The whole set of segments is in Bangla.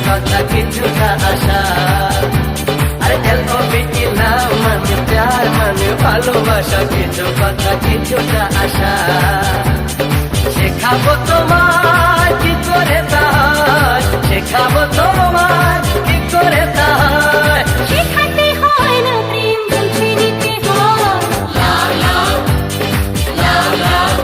কথা কিছুটা আশা। আরে LOVE লাভ মানে প্যার মানে ভালোবাসা, কিছু কথা কিছুটা আশা। শেখাবো তোমার কি করে তার, শেখাবো তোমার কি করে তার। শেখাতে হয় না প্রেম বুঝে নিতে হয়। লাভ লাভ লাভ লাভ।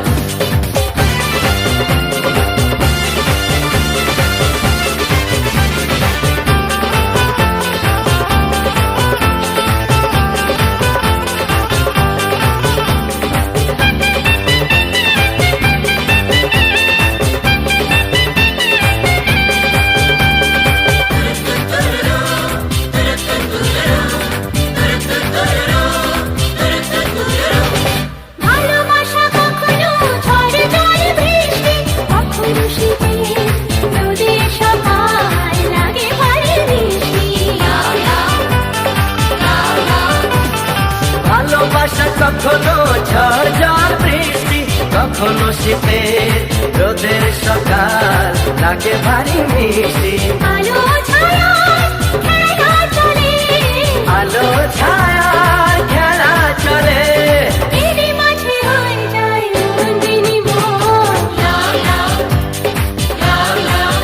ভালোবাসা কখনো ঝড় জল বৃষ্টি, কখনো শীতে রোদের সকাল লাগে ভারী মিষ্টি। লাভ লাভ লাভ লাভ। ভালোবাসা কখনো ঝড় জল বৃষ্টি, কখনো শীতে রোদের সকাল লাগে ভারী মিষ্টি। আলো ছায়ায় খেলা চলে, আলো ছায়ার খেলা চলে, এরই মাঝে হয়ে যায় মন বিনিময়। লাভ লাভ লাভ লাভ।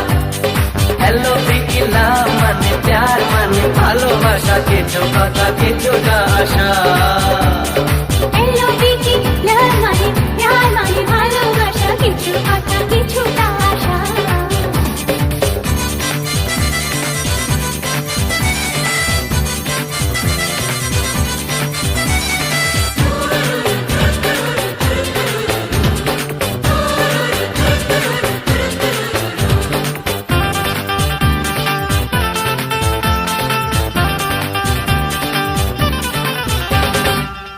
LOVE লাভ মানে প্যার মানে ভালোবাসা, কিছু কথা কিছুটা আশা। LOVE কি লাভ মানে প্যার মানে ভালোবাসা, কিছু কথা কিছুটা আশা।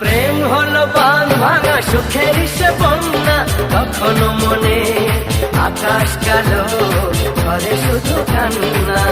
প্রেম হলো বাঁধ ভাঙা সুখের সে বন্যা, কখনো মনে আকাশ কালো ঘরে শুধু কান্না।